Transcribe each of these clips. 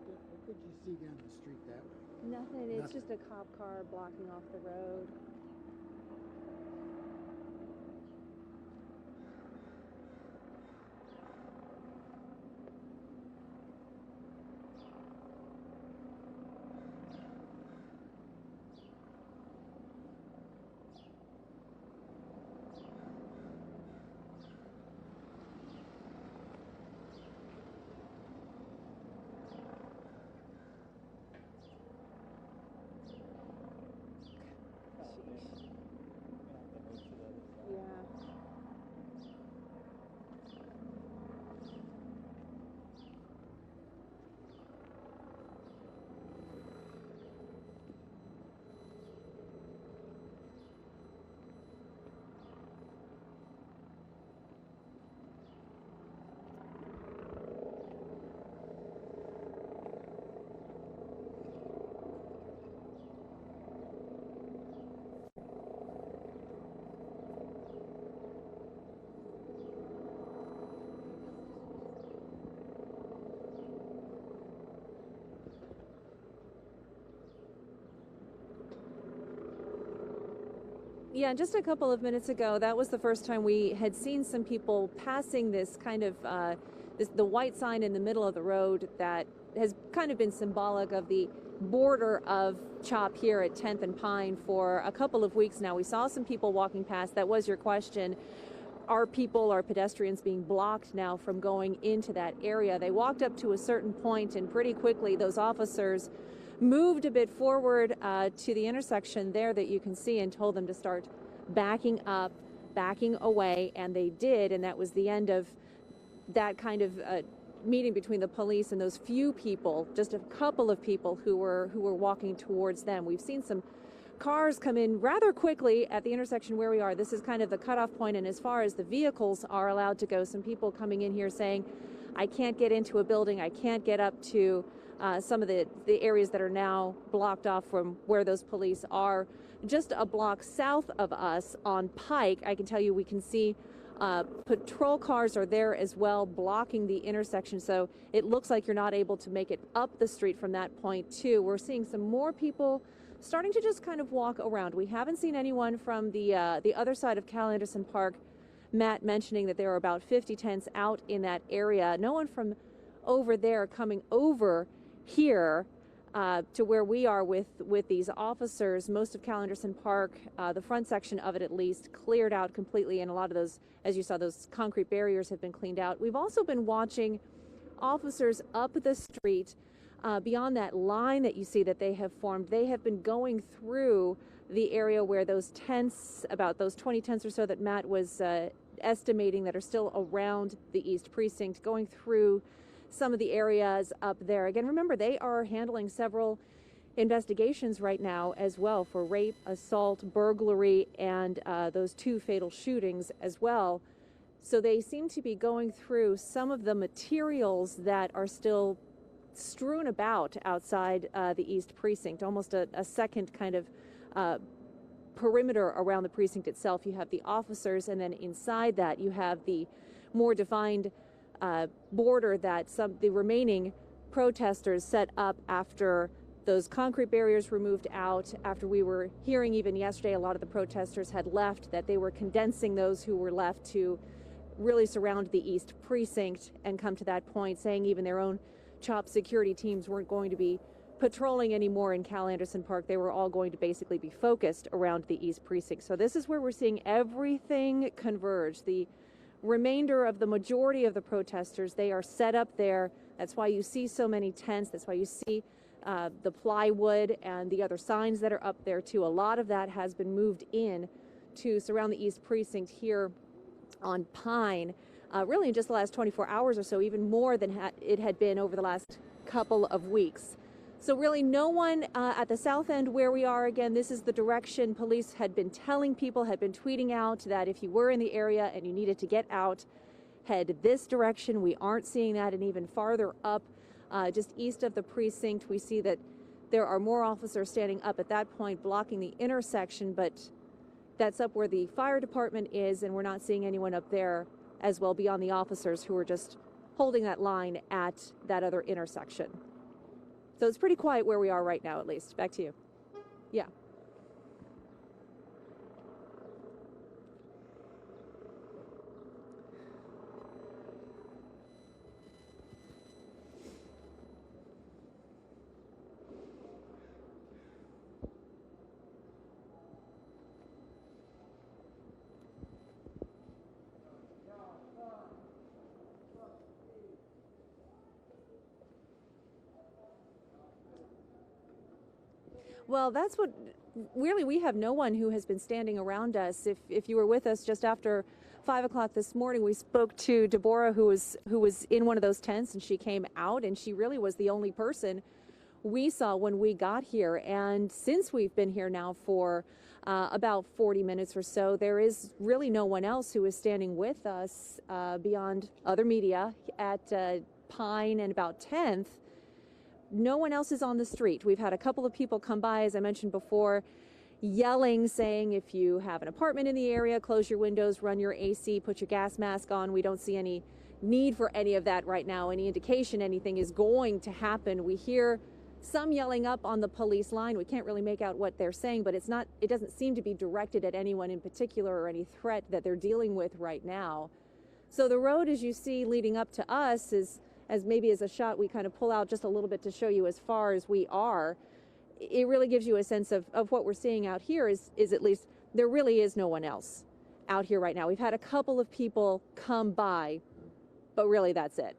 What could you see down the street that way? Nothing. It's just a cop car blocking off the road. Yeah. Yeah, just a couple of minutes ago, that was the first time we had seen some people passing this kind of the white sign in the middle of the road that has kind of been symbolic of the border of CHOP here at 10th and Pine for a couple of weeks now. We saw some people walking past. That was your question. Are pedestrians being blocked now from going into that area? They walked up to a certain point, and pretty quickly those officers moved a bit forward to the intersection there that you can see and told them to start backing up, backing away, and they did, and that was the end of that kind of meeting between the police and those few people, just a couple of people who were walking towards them. We've seen some cars come in rather quickly at the intersection where we are. This is kind of the cutoff point, and as far as the vehicles are allowed to go, some people coming in here saying, I can't get into a building, I can't get up to some of the areas that are now blocked off from where those police are. Just a block south of us on Pike, I can tell you we can see patrol cars are there as well, blocking the intersection, so it looks like you're not able to make it up the street from that point too. We're seeing some more people starting to just kind of walk around. We haven't seen anyone from the other side of Cal Anderson Park. Matt mentioning that there are about 50 tents out in that area. No one from over there coming over here to where we are with these officers. Most of Cal Anderson Park, the front section of it at least, cleared out completely, and a lot of those, as you saw, those concrete barriers have been cleaned out. We've also been watching officers up the street beyond that line that you see that they have formed. They have been going through the area where those tents, about those 20 tents or so that Matt was estimating that are still around the East Precinct, going through some of the areas up there. Again, remember, they are handling several investigations right now as well for rape, assault, burglary, and those two fatal shootings as well. So they seem to be going through some of the materials that are still strewn about outside the East Precinct, almost a second kind of perimeter around the precinct itself. You have the officers, and then inside that you have the more defined border that the remaining protesters set up after those concrete barriers were moved out, after we were hearing even yesterday a lot of the protesters had left, that they were condensing those who were left to really surround the East Precinct and come to that point, saying even their own CHOP security teams weren't going to be patrolling anymore in Cal Anderson Park. They were all going to basically be focused around the East Precinct. So this is where we're seeing everything converge. The remainder of the majority of the protesters, they are set up there. That's why you see so many tents. That's why you see the plywood and the other signs that are up there too. A lot of that has been moved in to surround the East Precinct here on Pine, really in just the last 24 hours or so, even more than it had been over the last couple of weeks. So really no one at the south end where we are. Again, this is the direction police had been telling people, had been tweeting out that if you were in the area and you needed to get out, head this direction. We aren't seeing that. And even farther up, just east of the precinct, we see that there are more officers standing up at that point blocking the intersection, but that's up where the fire department is, and we're not seeing anyone up there as well beyond the officers who are just holding that line at that other intersection. So it's pretty quiet where we are right now, at least. Back to you. Yeah. Well, that's what really, we have no one who has been standing around us. If you were with us just after 5 o'clock this morning, we spoke to Deborah, who was in one of those tents, and she came out, and she really was the only person we saw when we got here. And since we've been here now for about 40 minutes or so, there is really no one else who is standing with us beyond other media at Pine and about 10th. No one else is on the street. We've had a couple of people come by, as I mentioned before, yelling, saying if you have an apartment in the area, close your windows, run your AC, put your gas mask on. We don't see any need for any of that right now, any indication anything is going to happen. We hear some yelling up on the police line. We can't really make out what they're saying, but it doesn't seem to be directed at anyone in particular or any threat that they're dealing with right now. So the road, as you see, leading up to us is, as maybe as a shot we kind of pull out just a little bit to show you as far as we are, it really gives you a sense of what we're seeing out here is at least there really is no one else out here right now. We've had a couple of people come by, but really that's it.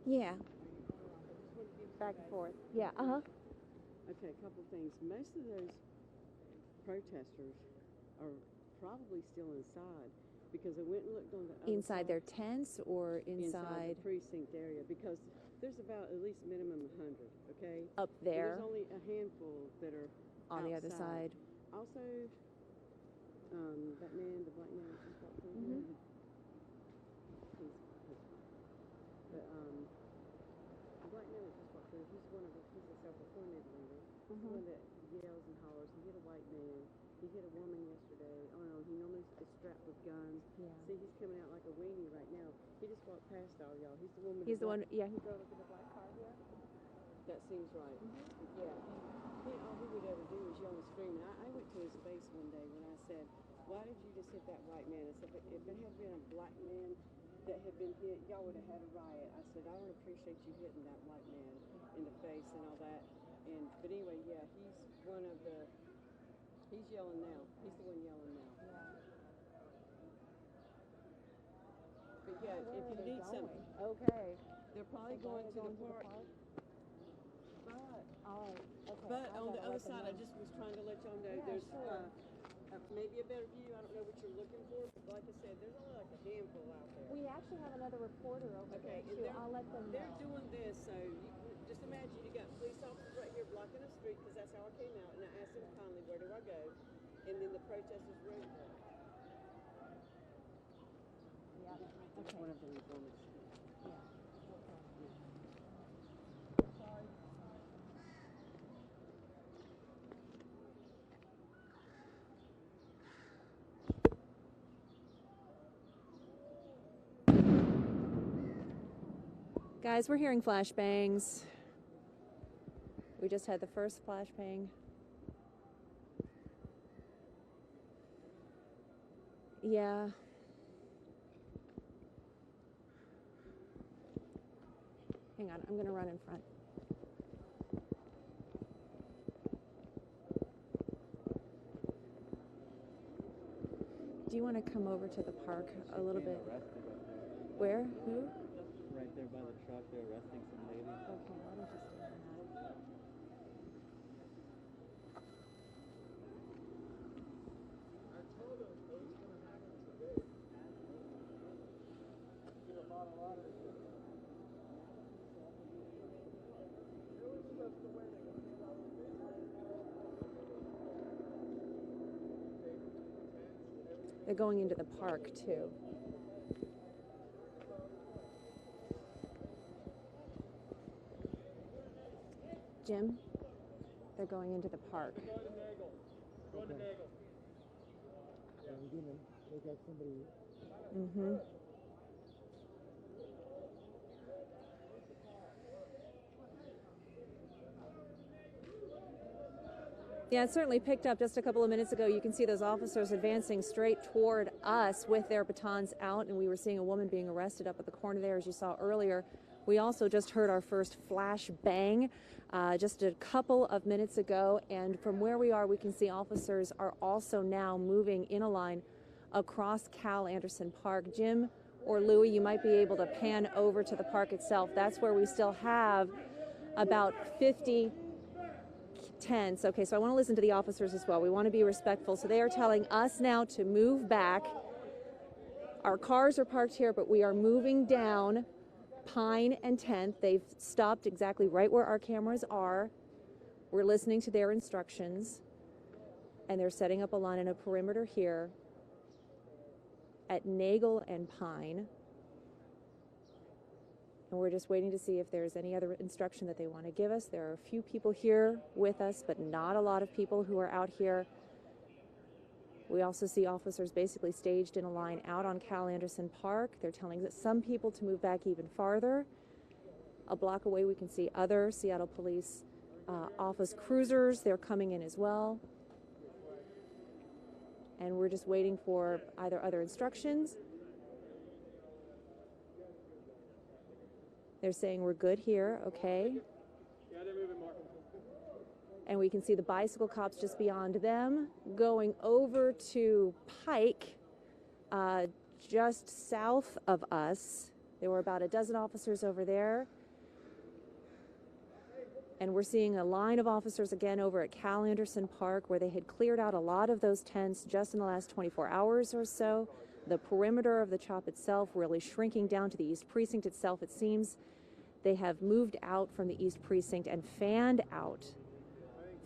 Yeah. Back and forth. Yeah. Okay, a couple things. Most of those protesters are probably still inside because I went and looked on the other Inside side, their tents or inside the precinct area, because there's about at least minimum 100. Okay. up there There's only a handful that are on the other outside. side? Also, that man, the black man, that just walked through here. The black man that just walked through, he's a self-appointed leader. He's the one that yells and hollers. He hit a white man. He hit a woman yesterday. Oh no, he normally is strapped with guns. Yeah. See, he's coming out like a weenie right now. He just walked past all y'all. He's the one with He's the one. Yeah. He drove up in a black car here. That seems right. Yeah. All he would ever do is yell and scream. And I went to his face one day when I said, "Why did you just hit that white man?" I said, "If it had been a black man that had been hit, y'all would have had a riot." I said, "I would appreciate you hitting that white man in the face and all that." But anyway, yeah, he's yelling now. He's the one yelling now. But yeah, if you need something, Okay. they're probably going to the park. But on the other side, I just was trying to let y'all know there's maybe a better view. I don't know what you're looking for, but like I said, there's only like a handful out there. We actually have another reporter over there too. I'll let them know. They're doing this, so just imagine you got police officers right here blocking the street, because that's how I came out, and I asked them kindly, where do I go? And then the protesters were there. Yeah. That's one of the informants. Guys, we're hearing flashbangs. We just had the first flashbang. Yeah. Hang on, I'm going to run in front. Do you want to come over to the park a little bit? Arrested up there. Where? Who? Right there by the truck, they're arresting some lady. Okay, why don't you stand on that? They're going into the park too. Jim, they're going into the park. Okay. Yeah, they got somebody. Mm-hmm. Yeah, it certainly picked up just a couple of minutes ago. You can see those officers advancing straight toward us with their batons out, and we were seeing a woman being arrested up at the corner there, as you saw earlier. We also just heard our first flash bang just a couple of minutes ago, and from where we are, we can see officers are also now moving in a line across Cal Anderson Park. Jim or Louie, you might be able to pan over to the park itself. That's where we still have about 50 tents. Okay, so I want to listen to the officers as well. We want to be respectful. So they are telling us now to move back. Our cars are parked here, but we are moving down Pine and 10th. They've stopped exactly right where our cameras are. We're listening to their instructions, and they're setting up a line and a perimeter here at Nagel and Pine. And we're just waiting to see if there's any other instruction that they want to give us. There are a few people here with us, but not a lot of people who are out here. We also see officers basically staged in a line out on Cal Anderson Park. They're telling some people to move back even farther. A block away, we can see other Seattle Police office cruisers. They're coming in as well. And we're just waiting for either other instructions. They're saying we're good here, okay. Yeah, they're moving more. And we can see the bicycle cops just beyond them going over to Pike, just south of us. There were about a dozen officers over there. And we're seeing a line of officers again over at Cal Anderson Park, where they had cleared out a lot of those tents just in the last 24 hours or so. The perimeter of the CHOP itself really shrinking down to the East Precinct itself, it seems. They have moved out from the East Precinct and fanned out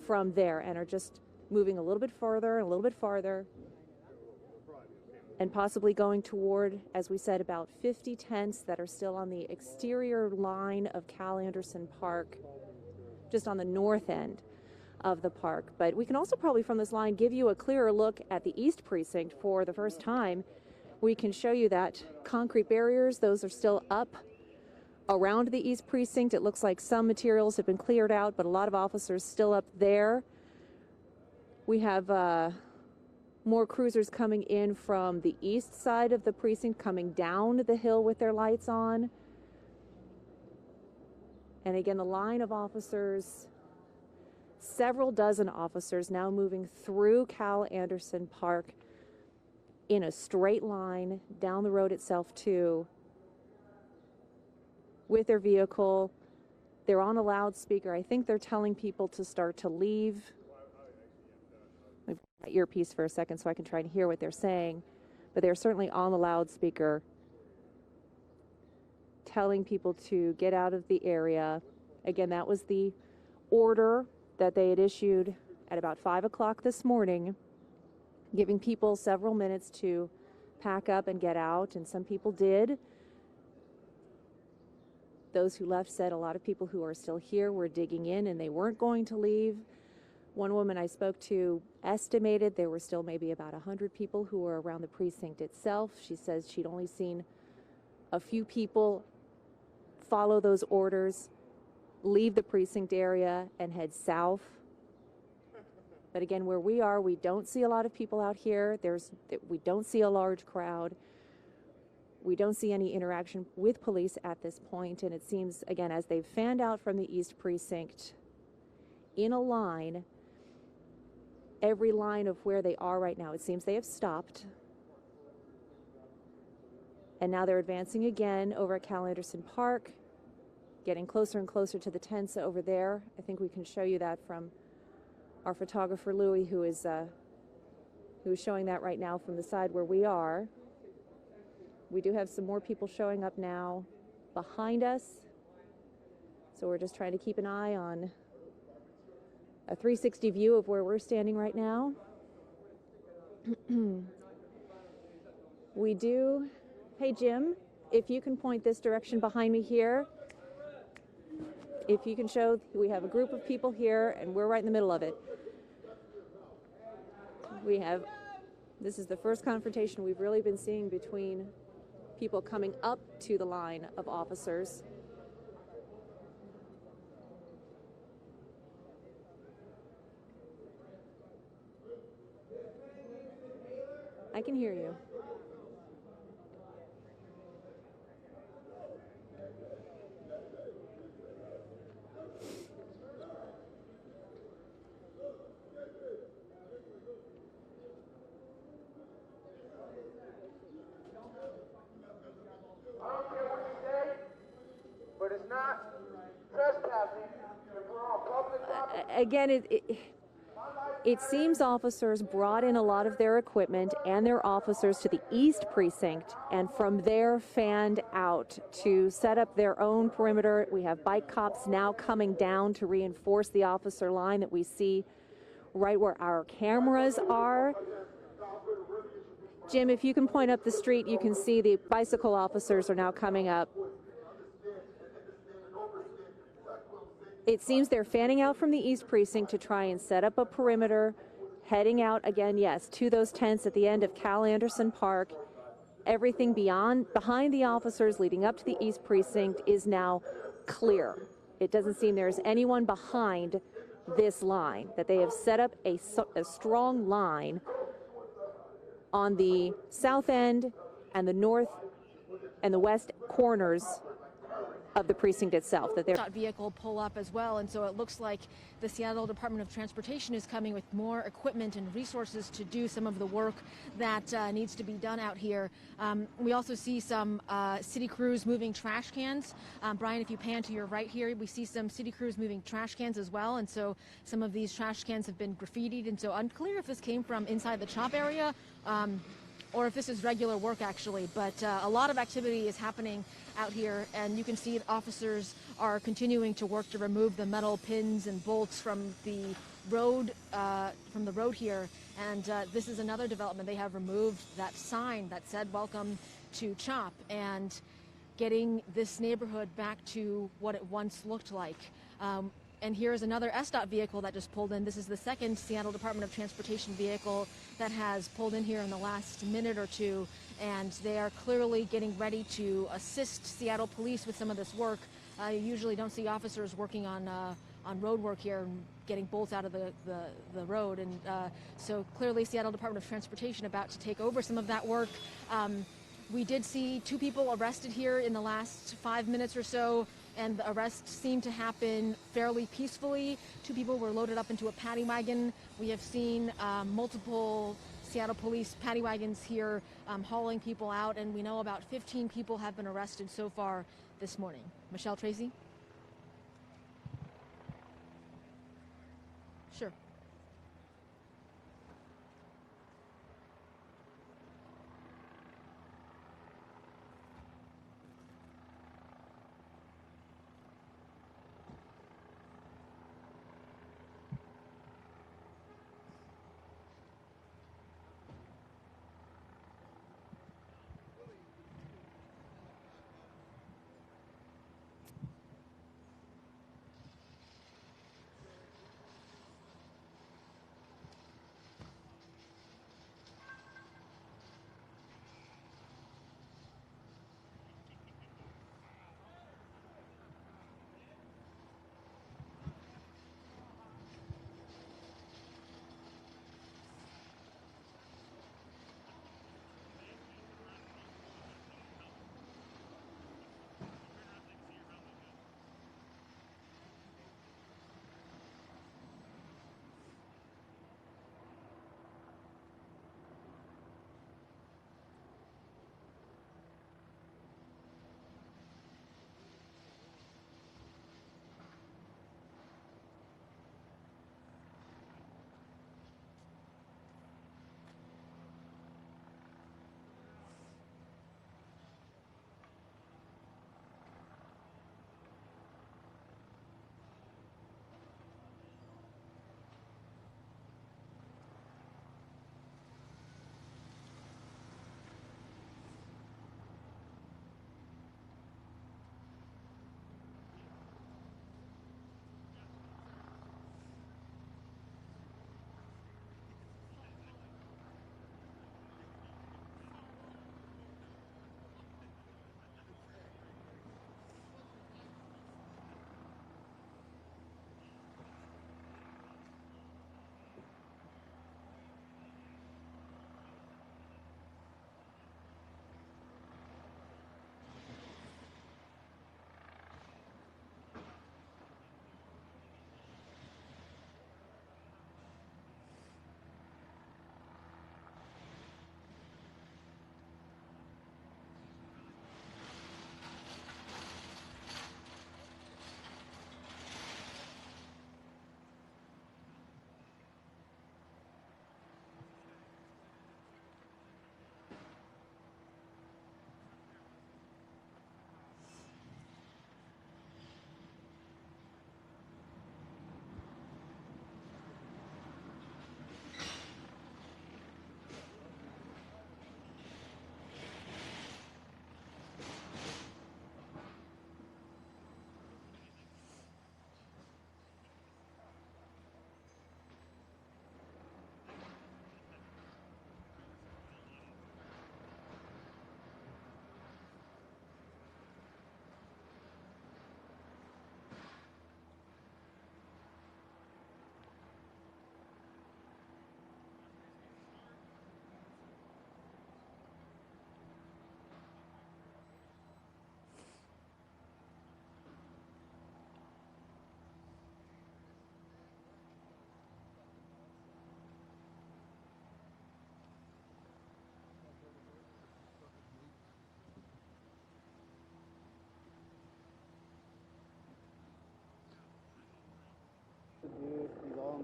from there and are just moving a little bit farther and a little bit farther, and possibly going toward, as we said, about 50 tents that are still on the exterior line of Cal Anderson Park, just on the north end of the park. But we can also probably from this line give you a clearer look at the East Precinct for the first time. We can show you that concrete barriers, those are still up around the East Precinct. It looks like some materials have been cleared out, but a lot of officers still up there. We have more cruisers coming in from the east side of the precinct, coming down the hill with their lights on. And again, the line of officers, several dozen officers now moving through Cal Anderson Park in a straight line down the road itself too, with their vehicle. They're on a loudspeaker. I think they're telling people to start to leave. I've got my earpiece for a second so I can try and hear what they're saying. But they're certainly on the loudspeaker telling people to get out of the area. Again, that was the order that they had issued at about 5 o'clock this morning, giving people several minutes to pack up and get out, and some people did. Those who left said a lot of people who are still here were digging in and they weren't going to leave. One woman I spoke to estimated there were still maybe about 100 people who were around the precinct itself. She says she'd only seen a few people follow those orders, leave the precinct area and head south. But again, where we are, we don't see a lot of people out here. We don't see a large crowd. We don't see any interaction with police at this point, and it seems, again, as they've fanned out from the East Precinct in a line, every line of where they are right now, it seems they have stopped. And now they're advancing again over at Cal Anderson Park, getting closer and closer to the tents over there. I think we can show you that from our photographer Louis, who is showing that right now from the side where we are. We do have some more people showing up now behind us, so we're just trying to keep an eye on a 360 view of where we're standing right now. We do. Hey Jim, if you can point this direction behind me here. If you can show, we have a group of people here and we're right in the middle of it. This is the first confrontation we've really been seeing between people coming up to the line of officers. I can hear you. I don't care what you say, but it's not trespassing if we're on public property. Again, it seems officers brought in a lot of their equipment and their officers to the East Precinct, and from there fanned out to set up their own perimeter. We have bike cops now coming down to reinforce the officer line that we see right where our cameras are. Jim, if you can point up the street, you can see the bicycle officers are now coming up. It seems they're fanning out from the East Precinct to try and set up a perimeter, heading out again, yes, to those tents at the end of Cal Anderson Park. Everything behind the officers leading up to the East Precinct is now clear. It doesn't seem there's anyone behind this line, that they have set up a strong line on the south end and the north and the west corners of the precinct itself. That they're vehicle pull up as well, and so it looks like the Seattle Department of Transportation is coming with more equipment and resources to do some of the work that needs to be done out here. We also see some city crews moving trash cans. Brian, if you pan to your right here, we see some city crews moving trash cans as well, and so some of these trash cans have been graffitied, and so unclear if this came from inside the CHOP area or if this is regular work actually, but a lot of activity is happening out here, and you can see that officers are continuing to work to remove the metal pins and bolts from the road here. And this is another development. They have removed that sign that said "Welcome to CHOP," and getting this neighborhood back to what it once looked like. And here's another SDOT vehicle that just pulled in. This is the second Seattle Department of Transportation vehicle that has pulled in here in the last minute or two, and they are clearly getting ready to assist Seattle police with some of this work. You usually don't see officers working on road work here and getting bolts out of the road, and so clearly Seattle Department of Transportation about to take over some of that work. We did see 2 people arrested here in the last 5 minutes or so, and the arrests seemed to happen fairly peacefully. 2 people were loaded up into a paddy wagon. We have seen multiple Seattle police paddy wagons here hauling people out, and we know about 15 people have been arrested so far this morning. Michelle Tracy? Sure.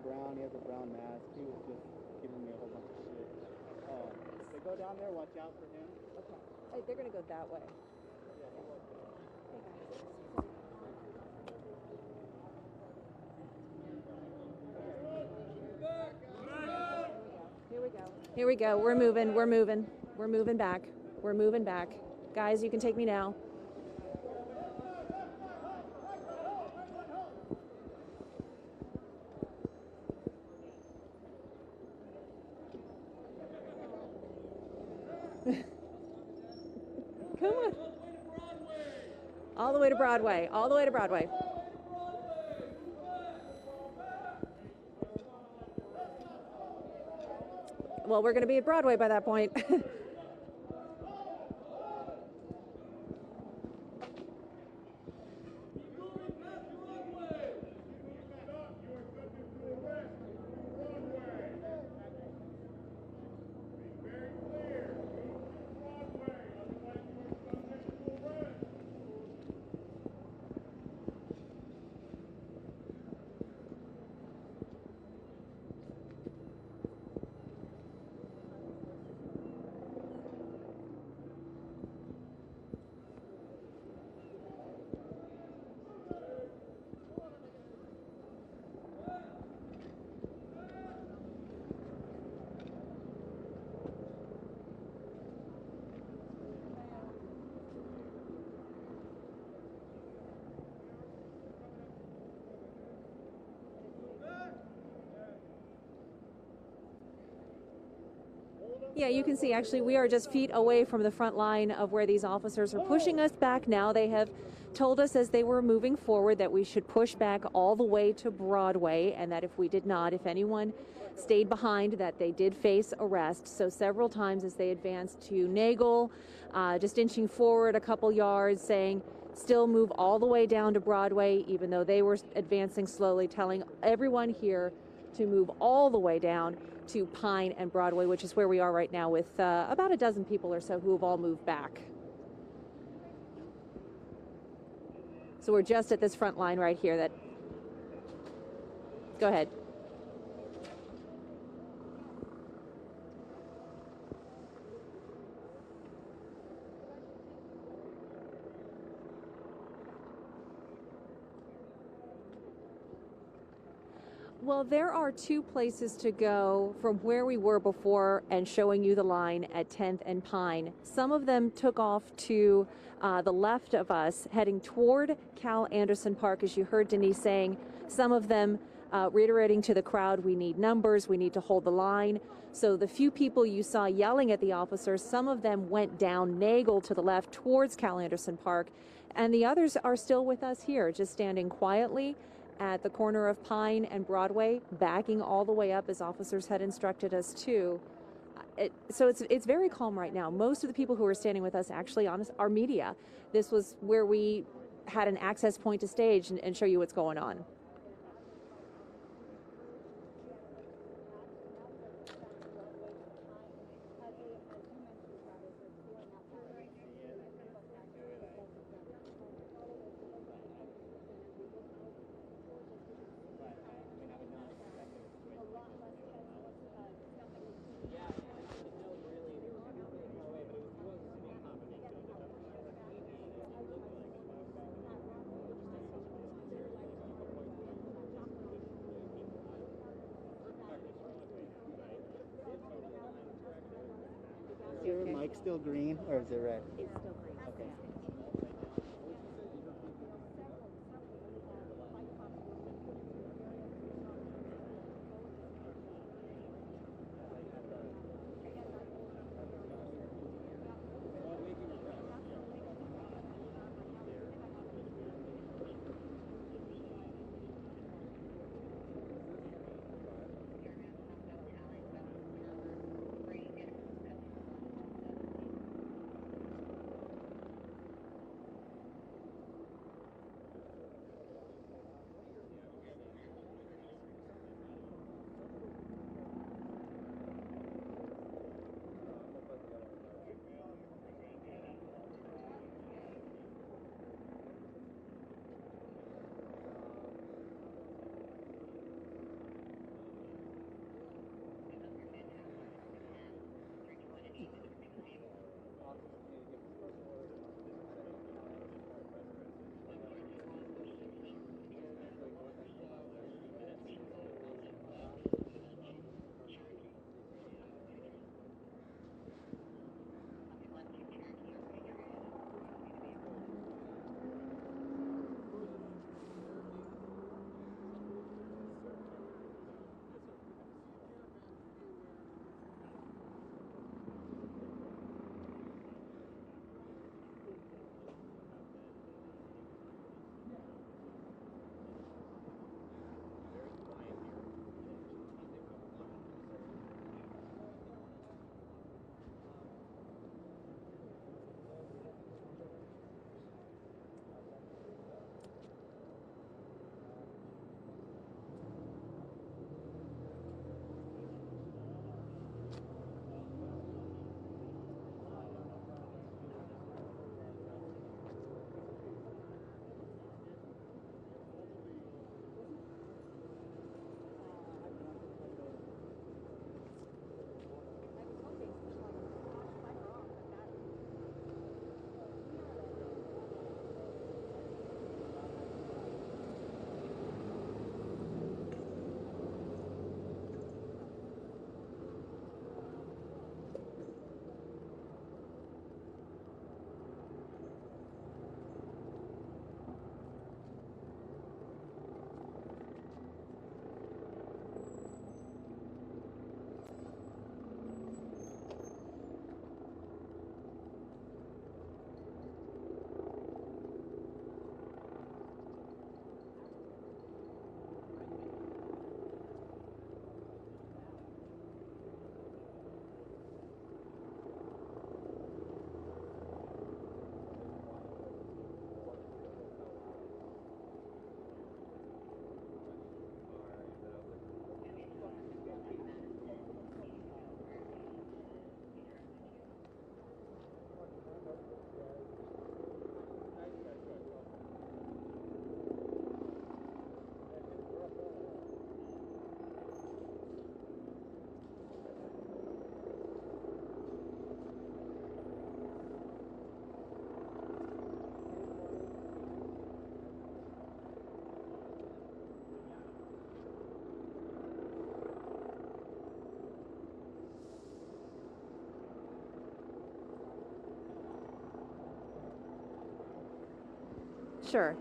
brown. He has a brown mask. He was just giving me a whole bunch of shit. They go down there. Watch out for him. Okay. Hey, they're gonna go that way. Here we go. Here we go. We're moving. We're moving. We're moving back. We're moving back. Guys, you can take me now. Come on. All the way to Broadway. All the way to Broadway. Well, we're going to be at Broadway by that point. Yeah, you can see actually we are just feet away from the front line of where these officers are pushing us back now. They have told us as they were moving forward that we should push back all the way to Broadway, and that if we did not, if anyone stayed behind, that they did face arrest. So several times as they advanced to Nagel, just inching forward a couple yards, saying still move all the way down to Broadway, even though they were advancing slowly, telling everyone here to move all the way down to Pine and Broadway, which is where we are right now with about a dozen people or so who have all moved back. So we're just at this front line right here that... Go ahead. Well, there are two places to go from where we were before and showing you the line at 10th and Pine. Some of them took off to the left of us, heading toward Cal Anderson Park, as you heard Denise saying. Some of them reiterating to the crowd, we need numbers, we need to hold the line. So the few people you saw yelling at the officers, some of them went down Nagel to the left towards Cal Anderson Park, and the others are still with us here, just standing quietly at the corner of Pine and Broadway, backing all the way up as officers had instructed us to. So it's very calm right now. Most of the people who are standing with us actually are media. This was where we had an access point to stage and show you what's going on. Is your mic still green or is it red? It's still green. Okay. Sure.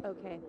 Okay.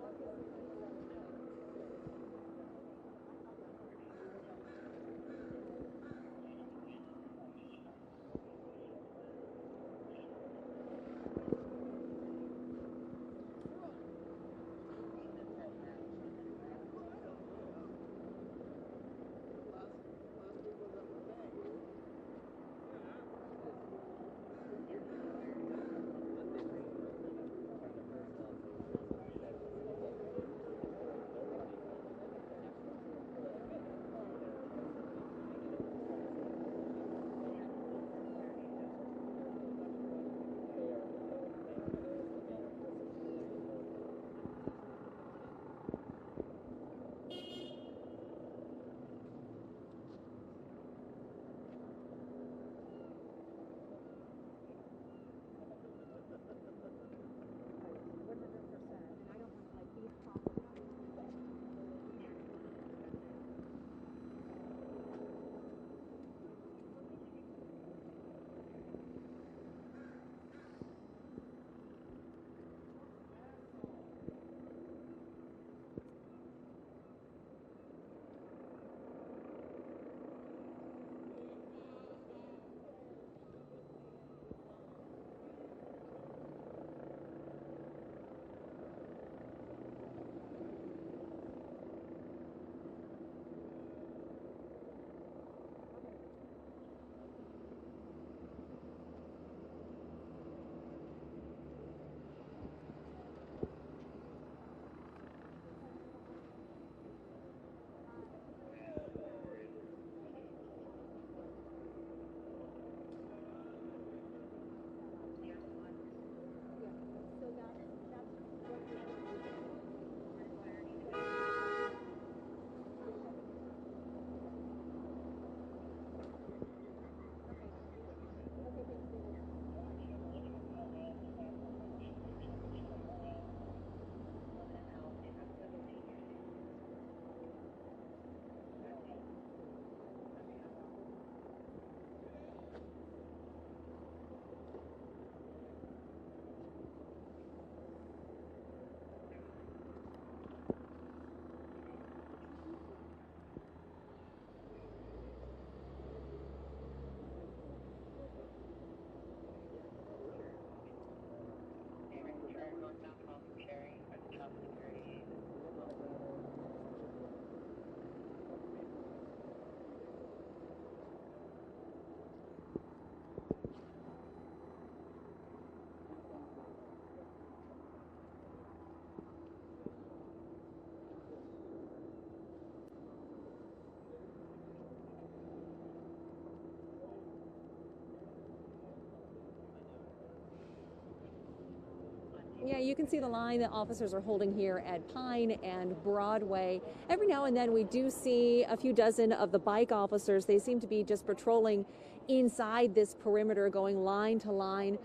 Yeah, you can see the line that officers are holding here at Pine and Broadway. Every now and then we do see a few dozen of the bike officers. They seem to be just patrolling inside this perimeter, going line to line,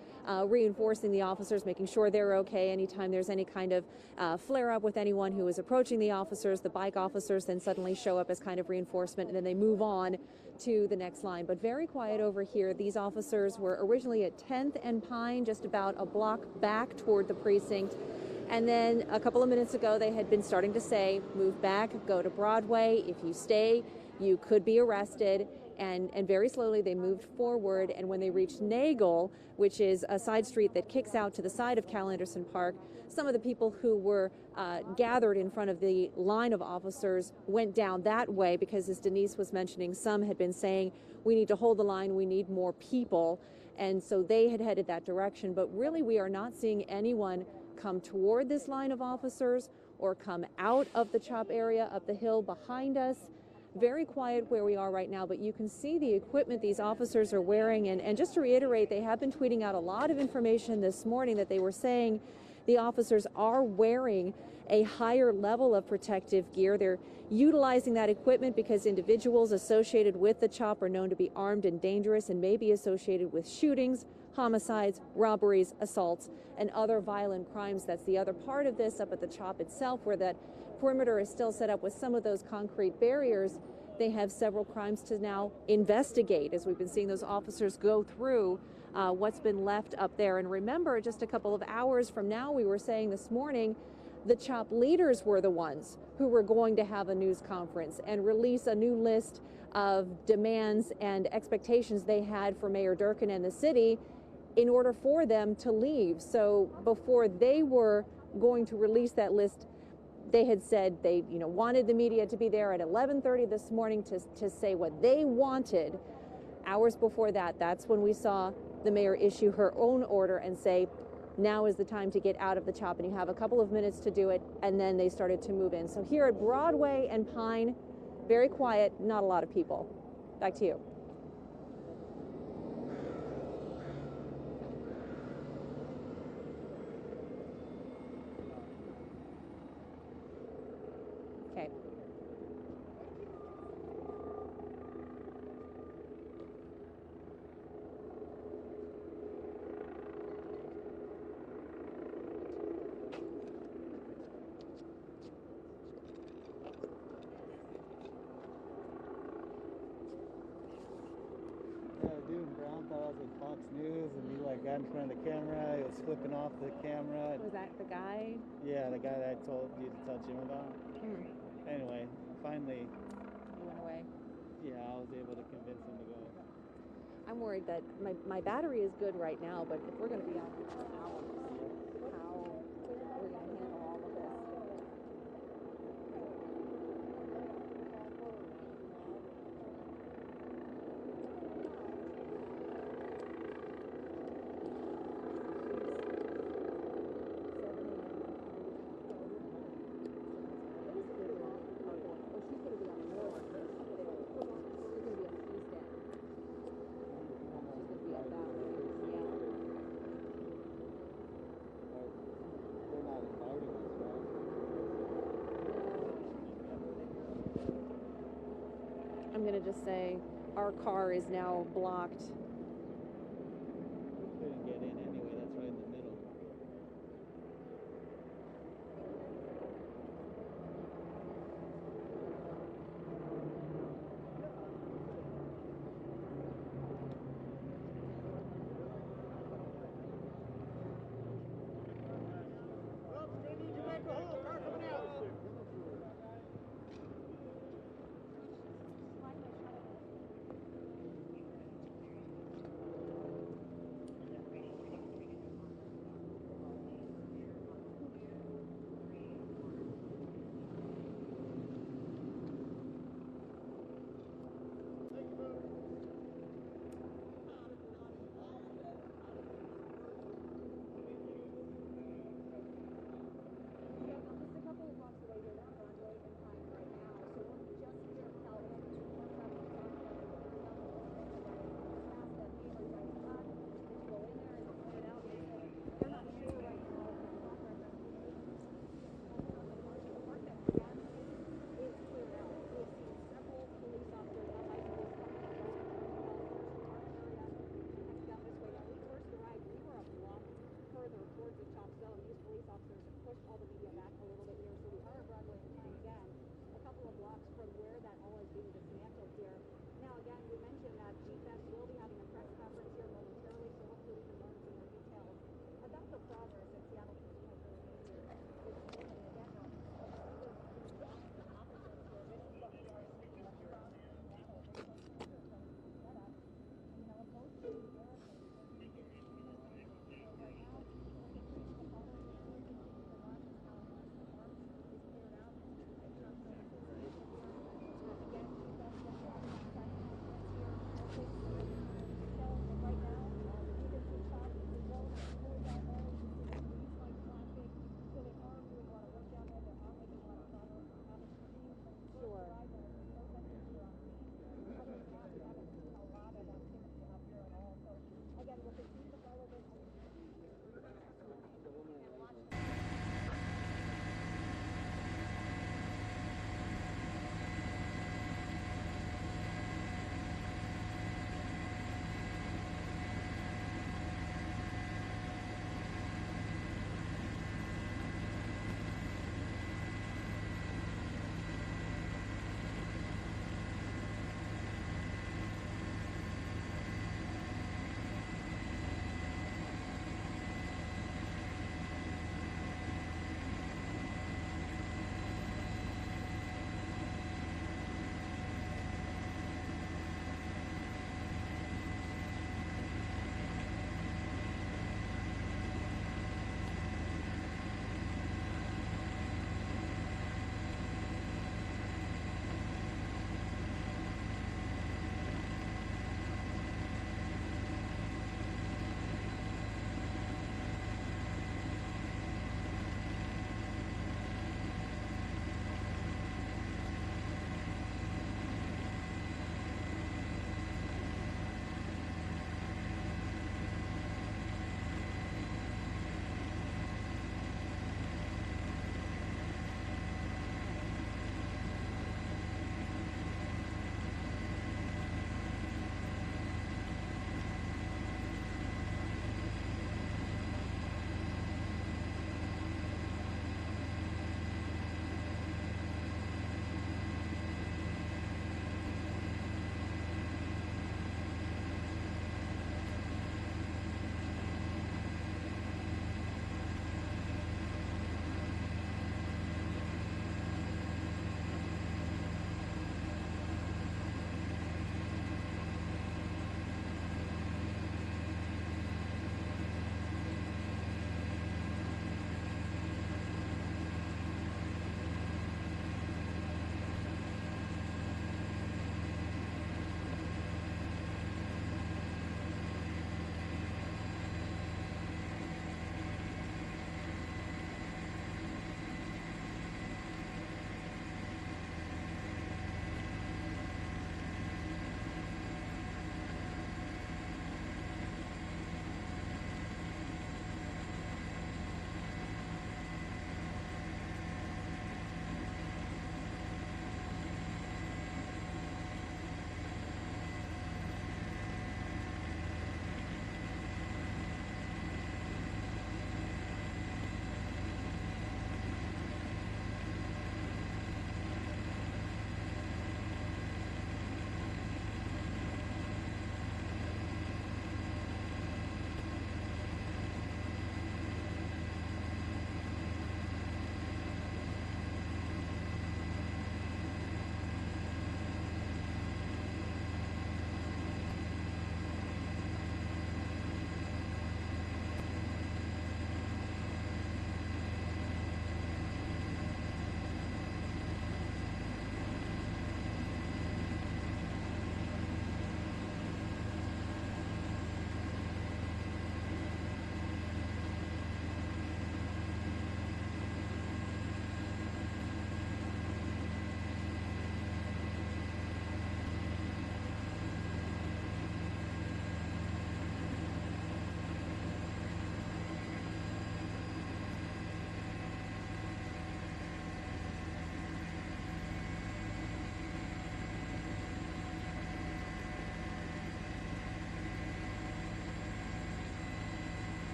reinforcing the officers, making sure they're okay. Anytime there's any kind of flare-up with anyone who is approaching the officers, the bike officers then suddenly show up as kind of reinforcement, and then they move on to the next line. But very quiet over here. These officers were originally at 10th and Pine, just about a block back toward the precinct. And then a couple of minutes ago, they had been starting to say, move back, go to Broadway. If you stay, you could be arrested. And very slowly they moved forward, and when they reached Nagel, which is a side street that kicks out to the side of Cal Anderson Park, some of the people who were gathered in front of the line of officers went down that way because, as Denise was mentioning, some had been saying, we need to hold the line, we need more people, and so they had headed that direction. But really, we are not seeing anyone come toward this line of officers or come out of the CHOP area up the hill behind us. Very quiet where we are right now, but you can see the equipment these officers are wearing. And just to reiterate, they have been tweeting out a lot of information this morning that they were saying the officers are wearing a higher level of protective gear. They're utilizing that equipment because individuals associated with the CHOP are known to be armed and dangerous and may be associated with shootings, homicides, robberies, assaults, and other violent crimes. That's the other part of this up at the CHOP itself, where that perimeter is still set up with some of those concrete barriers. They have several crimes to now investigate, as we've been seeing those officers go through what's been left up there. And remember, just a couple of hours from now, we were saying this morning, the CHOP leaders were the ones who were going to have a news conference and release a new list of demands and expectations they had for Mayor Durkin and the city in order for them to leave. So before they were going to release that list, they had said they wanted the media to be there at 11:30 this morning to say what they wanted. Hours before that, that's when we saw the mayor issue her own order and say, now is the time to get out of the CHOP, and you have a couple of minutes to do it. And then they started to move in. So here at Broadway and Pine, very quiet, not a lot of people. Back to you. Okay. Dude, Brown thought I was with Fox News, and he got in front of the camera. He was flipping off the camera. Was that the guy? Yeah, the guy that I told you to tell Jim about. Anyway, finally, He went away. yeah, I was able to convince him to go. I'm worried that my battery is good right now, but if we're going to be out here for hours, how we're going to handle all of this? I'm going to just say our car is now blocked